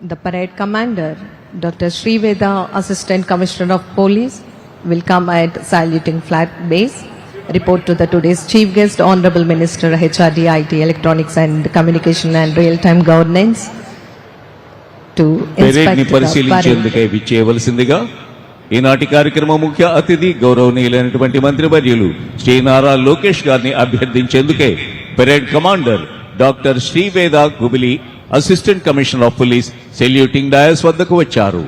The parade commander, Dr. Sriveda, Assistant Commissioner of Police, will come at saluting flag base. Report to the today's chief guest, Honorable Minister, HRD, IT, Electronics and Communication and Real-Time Governance. To inspect the పరిశీలించేందుకై విచ్చేయవలసిందిగా ఈనాటి కార్యక్రమ ముఖ్య అతిథి గౌరవనీయులైనటువంటి మంత్రివర్యులు శ్రీ నారా లోకేష్ గారిని అభ్యర్థించేందుకే parade commander doctor Sriveda Gubili, assistant commissioner of police saluting dais వద్దకు వచ్చారు.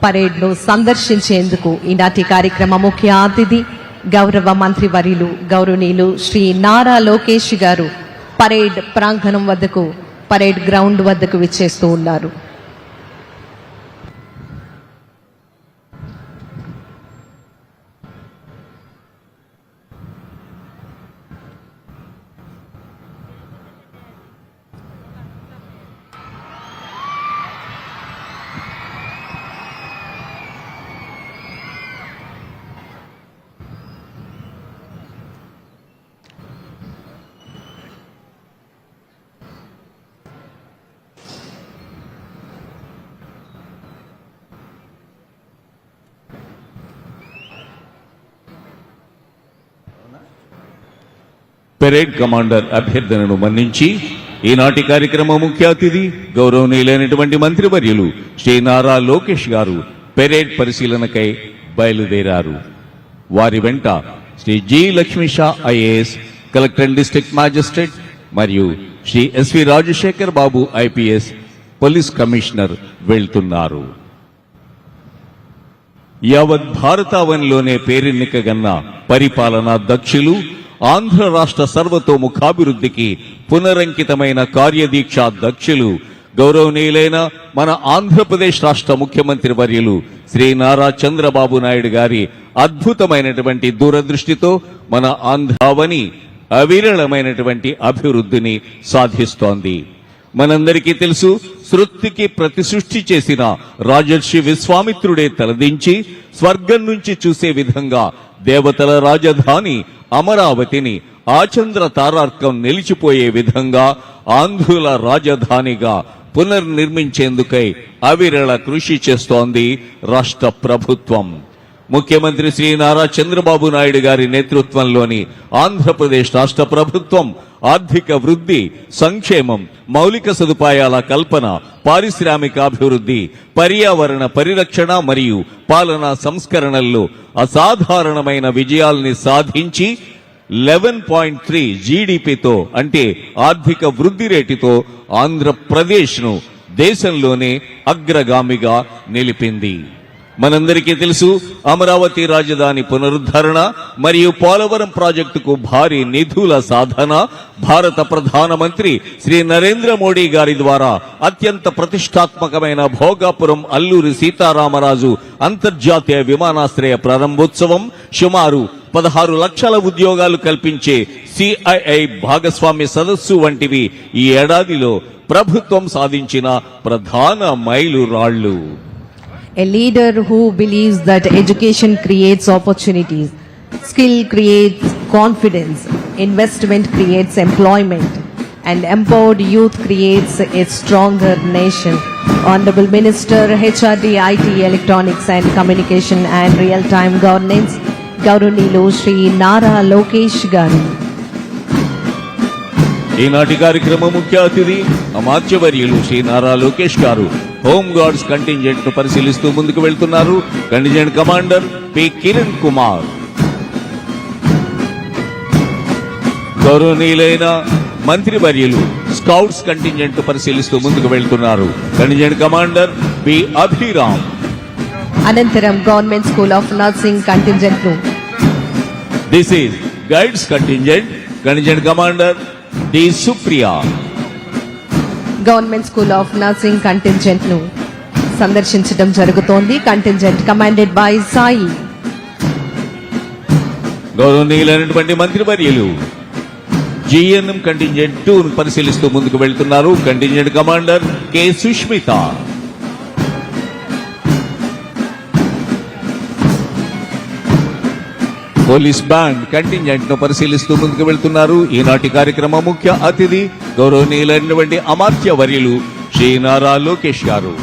Parade ను సందర్శించేందుకు ఈనాటి కార్యక్రమ ముఖ్య అతిథి గౌరవ మంత్రి వర్యులు గౌరవనీయులు శ్రీ నారా లోకేష్ గారు పరేడ్ ప్రాంగణం వద్దకు, పరేడ్ గ్రౌండ్ వద్దకు విచ్చేస్తూ ఉన్నారు. పెరేడ్ కమాండర్ అభ్యర్థనను మన్నించి ఈనాటి కార్యక్రమ ముఖ్య అతిథి గౌరవనీయులైనటువంటి మంత్రివర్యులు శ్రీ నారా లోకేష్ గారు పెరేడ్ పరిశీలనకై బయలుదేరారు. వారి వెంట Shri G Lakshmisha IAS, collector district magistrate, మరియు Shri SV Rajasekhar Babu IPS, police commissioner వెళ్తున్నారు. యావత్ భారతావనిలోనే పేరెన్నికగన్న పరిపాలనా దక్షులు, ఆంధ్ర రాష్ట్ర సర్వతోముఖాభివృద్ధికి పునరంకితమైన కార్యదీక్ష దక్షులు, గౌరవనీయులైన మన ఆంధ్రప్రదేశ్ రాష్ట్ర ముఖ్యమంత్రి వర్యులు శ్రీ నారా చంద్రబాబు నాయుడు గారి అద్భుతమైనటువంటి దూరదృష్టితో మన ఆంధ్రావని అవిరళమైనటువంటి అభివృద్ధిని సాధిస్తోంది. మనందరికీ తెలుసు, సృష్టికి ప్రతి సృష్టి చేసిన రాజర్షి విశ్వామిత్రుడే తలదించి స్వర్గం నుంచి చూసే విధంగా దేవతల రాజధాని అమరావతిని ఆచంద్ర తారార్కం నిలిచిపోయే విధంగా ఆంధ్రుల రాజధానిగా పునర్నిర్మించేందుకై అవిరళ కృషి చేస్తోంది రాష్ట్ర ప్రభుత్వం. ముఖ్యమంత్రి శ్రీ నారా చంద్రబాబు నాయుడు గారి నేతృత్వంలోని ఆంధ్రప్రదేశ్ రాష్ట్ర ప్రభుత్వం ఆర్థిక వృద్ధి, సంక్షేమం, మౌలిక సదుపాయాల కల్పన, పారిశ్రామికాభివృద్ధి, పర్యావరణ పరిరక్షణ మరియు పాలనా సంస్కరణల్లో అసాధారణమైన విజయాల్ని సాధించి 11.3 జీడీపీతో, అంటే ఆర్థిక వృద్ధి రేటుతో ఆంధ్రప్రదేశ్ను దేశంలోనే అగ్రగామిగా నిలిపింది. మనందరికీ తెలుసు, అమరావతి రాజధాని పునరుద్ధరణ మరియు పోలవరం ప్రాజెక్టుకు భారీ నిధుల సాధన భారత ప్రధానమంత్రి శ్రీ నరేంద్ర మోడీ గారి ద్వారా అత్యంత ప్రతిష్టాత్మకమైన భోగాపురం అల్లూరి సీతారామరాజు అంతర్జాతీయ విమానాశ్రయ ప్రారంభోత్సవం, సుమారు 16 లక్షల ఉద్యోగాలు కల్పించే సిఐఐ భాగస్వామ్య సదస్సు వంటివి ఈ ఏడాదిలో ప్రభుత్వం సాధించిన ప్రధాన మైలురాళ్లు. A leader who believes that education creates opportunities, skill creates confidence, investment creates employment, and empowered youth creates a stronger nation. Honorable Minister, HRD, IT, Electronics and Communication and Real-Time Governance, గౌరవనీయులు శ్రీ నారా లోకేష్ గారు. ఈనాటి కార్యక్రమ ముఖ్య అతిథి అమాత్యవర్యులు శ్రీ నారా లోకేష్ గారు home guards contingent ను పరిశీలిస్తూ ముందుకు వెళ్తున్నారు. Contingent commander P Kiran Kumar. గౌరవనీయులైన మంత్రివర్యులు స్కౌట్స్ కంటింజెంట్ ను పరిశీలిస్తూ ముందుకు వెళ్తున్నారు. Contingent commander B Abhiram. అనంతరం government school of nursing contingent ను. This is guides contingent, contingent commander D Supriya. Government school of nursing contingent ను సందర్శించడం జరుగుతోంది. Contingent commanded by Sai. గౌరవనీయులైనటువంటి మంత్రివర్యులు జిఎన్ఎం కంటింజెంట్ 2 పరిశీలిస్తూ ముందుకు వెళ్తున్నారు contingent commander K Sushmita. Police band contingent ను పరిశీలిస్తూ ముందుకు వెళ్తున్నారు ఈనాటి కార్యక్రమ ముఖ్య అతిథి గౌరవనీయులైనటువంటి అమాత్య వర్యులు శ్రీ నారా లోకేష్ గారు.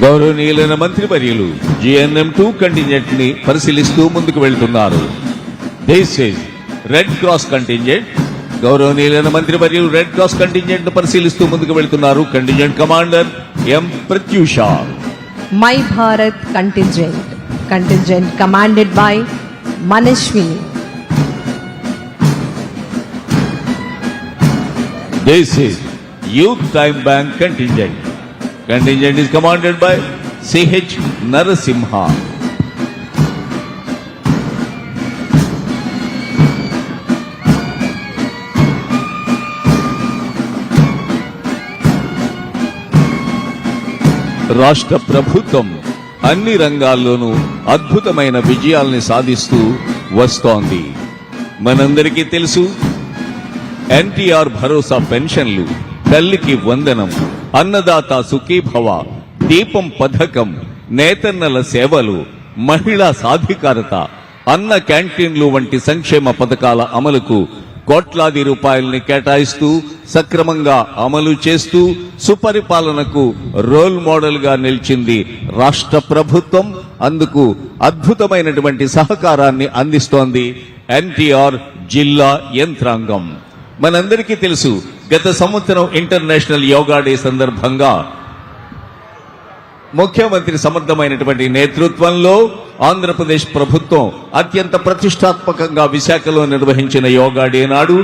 గౌరవనీయులైన మంత్రివర్యులు జిఎన్ఎం 2 కంటింజెంట్ ని పరిశీలిస్తూ ముందుకు వెళ్తున్నారు. This is Red Cross contingent. గౌరవనీయులైన మంత్రివర్యులు రెడ్ క్రాస్ కంటింజెంట్ ను పరిశీలిస్తూ ముందుకు వెళ్తున్నారు contingent commander M Pratyusha. My Bharat contingent commanded by Manashwini. This is Youth Time Bank contingent. Contingent is commanded by C.H. Narasimha. రాష్ట్ర ప్రభుత్వం అన్ని రంగాల్లోనూ అద్భుతమైన విజయాల్ని సాధిస్తూ వస్తోంది. మనందరికీ తెలుసు ఎన్టీఆర్ భరోసా పెన్షన్లు, తల్లికి వందనం, అన్నదాత సుఖీభవ, దీపం పథకం, నేతన్నల సేవలు, మహిళా సాధికారత, అన్న క్యాంటీన్లు వంటి సంక్షేమ పథకాల అమలుకు కోట్లాది రూపాయల్ని కేటాయిస్తూ సక్రమంగా అమలు చేస్తూ సుపరిపాలనకు రోల్ మోడల్ గా నిలిచింది రాష్ట్ర ప్రభుత్వం. అందుకు అద్భుతమైనటువంటి సహకారాన్ని అందిస్తోంది ఎన్టీఆర్ జిల్లా యంత్రాంగం. మనందరికీ తెలుసు గత సంవత్సరం ఇంటర్నేషనల్ యోగా డే సందర్భంగా ముఖ్యమంత్రి సమర్థమైనటువంటి నేతృత్వంలో ఆంధ్రప్రదేశ్ ప్రభుత్వం అత్యంత ప్రతిష్టాత్మకంగా విశాఖలో నిర్వహించిన యోగా డే నాడు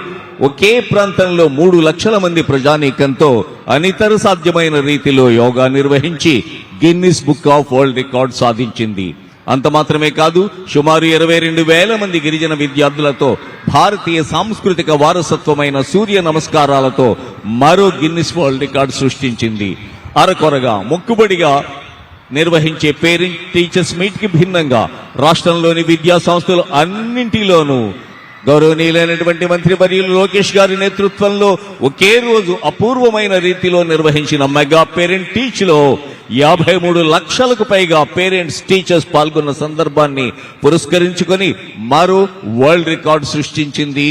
ఒకే ప్రాంతంలో 3 లక్షల మంది ప్రజానీకంతో అనితర సాధ్యమైన రీతిలో యోగా నిర్వహించి Guinness book of world record సాధించింది. అంత మాత్రమే కాదు, సుమారు 22,000 మంది గిరిజన విద్యార్థులతో భారతీయ సాంస్కృతిక వారసత్వమైన సూర్య నమస్కారాలతో మరో గిన్నిస్ వరల్డ్ రికార్డు సృష్టించింది. అరకొరగా మొక్కుబడిగా నిర్వహించే పేరెంట్ టీచర్స్ మీట్ కి భిన్నంగా రాష్ట్రంలోని విద్యా సంస్థలు అన్నింటిలోనూ గౌరవనీయులైనటువంటి మంత్రివర్యులు లోకేష్ గారి నేతృత్వంలో ఒకే రోజు అపూర్వమైన రీతిలో నిర్వహించిన మెగా పేరెంట్ టీచ్ లో 53 లక్షలకు పైగా పేరెంట్స్ టీచర్స్ పాల్గొన్న సందర్భాన్ని పురస్కరించుకొని మరో వరల్డ్ రికార్డు సృష్టించింది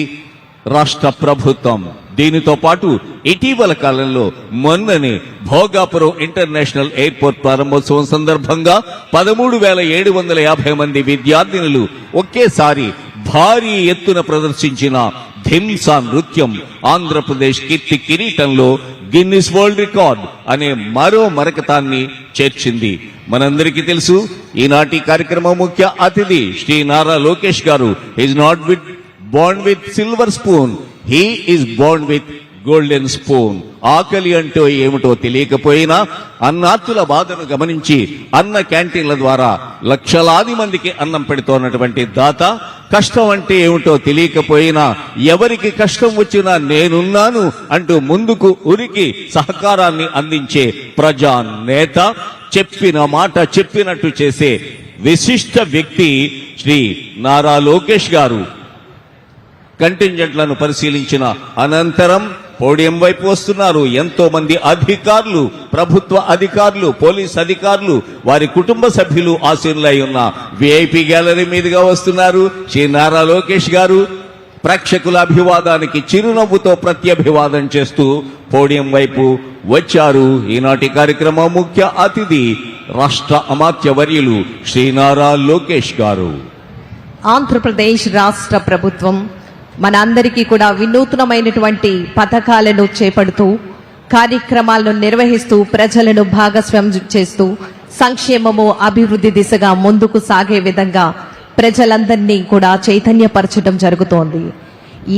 రాష్ట్ర ప్రభుత్వం. దీనితో పాటు ఇటీవల కాలంలో మొన్ననే భోగాపురం ఇంటర్నేషనల్ ఎయిర్పోర్ట్ ప్రారంభోత్సవం సందర్భంగా 13,750 మంది విద్యార్థినులు ఒకేసారి భారీ ఎత్తున ప్రదర్శించిన ధింసా నృత్యం ఆంధ్రప్రదేశ్ కీర్తి కిరీటంలో గిన్నిస్ వరల్డ్ రికార్డ్ అనే మరో మరకతాన్ని చేర్చింది. మనందరికీ తెలుసు ఈనాటి కార్యక్రమం ముఖ్య అతిథి శ్రీ నారా లోకేష్ గారు is not born with silver spoon, he is born with golden spoon. ఆకలి అంటే ఏమిటో తెలియకపోయినా అన్నార్తుల బాధను గమనించి అన్న క్యాంటీన్ల ద్వారా లక్షలాది మందికి అన్నం పెడుతోన్నటువంటి దాత, కష్టం అంటే ఏమిటో తెలియకపోయినా ఎవరికి కష్టం వచ్చినా నేనున్నాను అంటూ ముందుకు ఉరికి సహకారాన్ని అందించే ప్రజా నేత, చెప్పిన మాట చెప్పినట్టు చేసే విశిష్ట వ్యక్తి శ్రీ నారా లోకేష్ గారు. కంటింజెంట్లను పరిశీలించిన అనంతరం పోడియం వైపు వస్తున్నారు ఎంతో మంది అధికారులు, ప్రభుత్వ అధికారులు, పోలీస్ అధికారులు, వారి కుటుంబ సభ్యులు ఆశీనులై ఉన్న విఐపి గ్యాలరీ మీదుగా వస్తున్నారు శ్రీ నారా లోకేష్ గారు. ప్రేక్షకుల అభివాదానికి చిరునవ్వుతో ప్రత్యభివాదం చేస్తూ పోడియం వైపు వచ్చారు ఈనాటి కార్యక్రమం ముఖ్య అతిథి రాష్ట్ర అమాత్య వర్యులు శ్రీ నారా లోకేష్ గారు. ఆంధ్రప్రదేశ్ రాష్ట్ర ప్రభుత్వం మనందరికీ కూడా వినూత్నమైనటువంటి పథకాలను చేపడుతూ కార్యక్రమాలను నిర్వహిస్తూ ప్రజలను భాగస్వామ్యం చేస్తూ సంక్షేమము అభివృద్ధి దిశగా ముందుకు సాగే విధంగా ప్రజలందరినీ కూడా చైతన్యపరచడం జరుగుతోంది.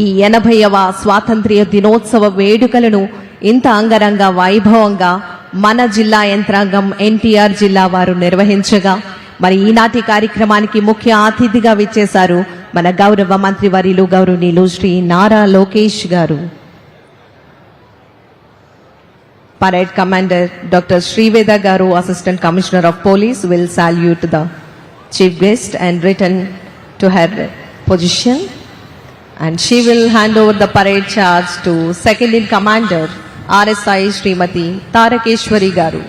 ఈ 80వ స్వాతంత్ర్య దినోత్సవ వేడుకలను ఇంత అంగరంగ వైభవంగా మన జిల్లా యంత్రాంగం ఎన్టీఆర్ జిల్లా వారు నిర్వహించగా మరి ఈనాటి కార్యక్రమానికి ముఖ్య అతిథిగా విచ్చేశారు మన గౌరవ మంత్రివర్యులు గౌరవనీయులు శ్రీ నారా లోకేష్ గారు. Parade Commander Dr. Sriveda Garu, Assistant Commissioner of Police, will salute the chief guest and return to her position. And she will hand over the parade charge to Second in Commander RSI Srimati Tarakeshwari Garu.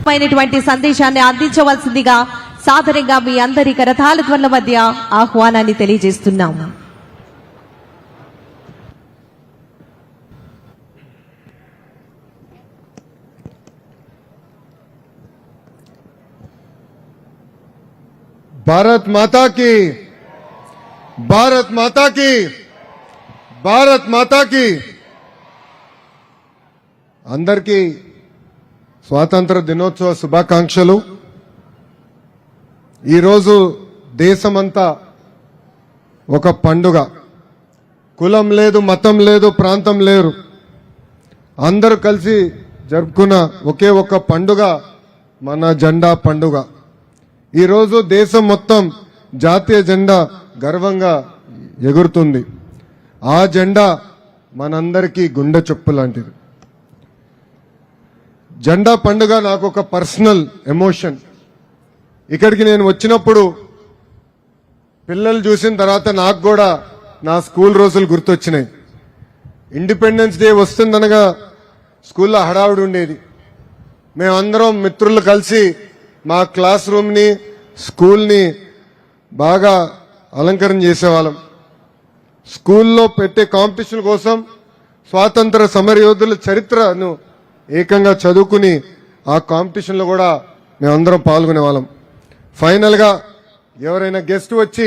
మైనటువంటి సందేశాన్ని అందించవలసిందిగా సాదరంగా మీ అందరి కరతాళ ధ్వనుల మధ్య ఆహ్వానాన్ని తెలియజేస్తున్నాము. భారత్ మాతా key, Bharat మాతా key, Bharat మాతా key. అందరికీ స్వాతంత్ర దినోత్సవ శుభాకాంక్షలు. ఈరోజు దేశమంతా ఒక పండుగ. కులం లేదు, మతం లేదు, ప్రాంతం లేరు, అందరూ కలిసి జరుపుకున్న ఒకే ఒక పండుగ మన జెండా పండుగ. ఈరోజు దేశం మొత్తం జాతీయ జెండా గర్వంగా ఎగురుతుంది. ఆ జెండా మనందరికీ గుండె చొప్పు లాంటిది. జెండా పండుగ నాకు ఒక పర్సనల్ ఎమోషన్. ఇక్కడికి నేను వచ్చినప్పుడు పిల్లలు చూసిన తర్వాత నాకు కూడా నా స్కూల్ రోజులు గుర్తొచ్చినాయి. ఇండిపెండెన్స్ డే వస్తుందనగా స్కూల్లో హడావుడి ఉండేది. మేమందరం మిత్రులు కలిసి మా క్లాస్ రూమ్ని, స్కూల్ని బాగా అలంకరణ చేసేవాళ్ళం. స్కూల్లో పెట్టే కాంపిటీషన్ కోసం స్వాతంత్ర సమరయోధుల చరిత్రను ఏకంగా చదువుకుని ఆ కాంపిటీషన్లో కూడా మేమందరం పాల్గొనే వాళ్ళం. ఫైనల్గా ఎవరైనా గెస్ట్ వచ్చి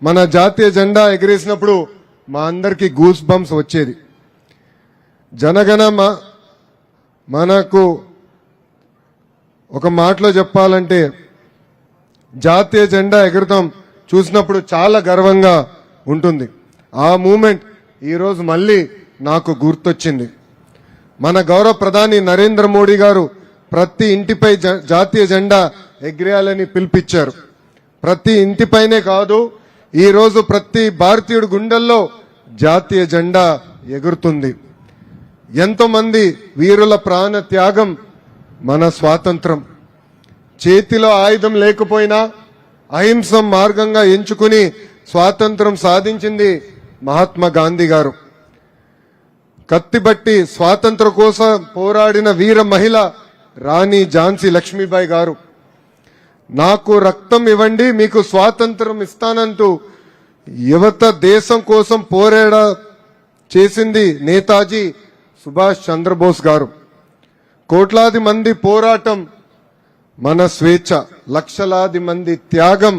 మన జాతీయ జెండా ఎగిరేసినప్పుడు మా అందరికీ గూస్ బంప్స్ వచ్చేది. జనగణ మనకు ఒక మాటలో చెప్పాలంటే జాతీయ జెండా ఎగురడం చూసినప్పుడు చాలా గర్వంగా ఉంటుంది. ఆ మూమెంట్ ఈరోజు మళ్ళీ నాకు గుర్తొచ్చింది. మన గౌరవ ప్రధాని నరేంద్ర మోడీ గారు ప్రతి ఇంటిపై జాతీయ జెండా ఎగిరేయాలని పిలిపించారు. ప్రతి ఇంటిపైనే కాదు, ఈరోజు ప్రతి భారతీయుడి గుండెల్లో జాతీయ జెండా ఎగురుతుంది. ఎంతో మంది వీరుల ప్రాణ త్యాగం మన స్వాతంత్రం. చేతిలో ఆయుధం లేకపోయినా అహింస మార్గంగా ఎంచుకుని స్వాతంత్రం సాధించింది మహాత్మా గాంధీ గారు. కత్తిబట్టి స్వాతంత్రం కోసం పోరాడిన వీర మహిళ రాణి ఝాన్సీ లక్ష్మీబాయి గారు. నాకు రక్తం ఇవ్వండి, మీకు స్వాతంత్రం ఇస్తానంటూ యువత దేశం కోసం పోరాడ చేసింది నేతాజీ సుభాష్ చంద్రబోస్ గారు. కోట్లాది మంది పోరాటం మన స్వేచ్ఛ, లక్షలాది మంది త్యాగం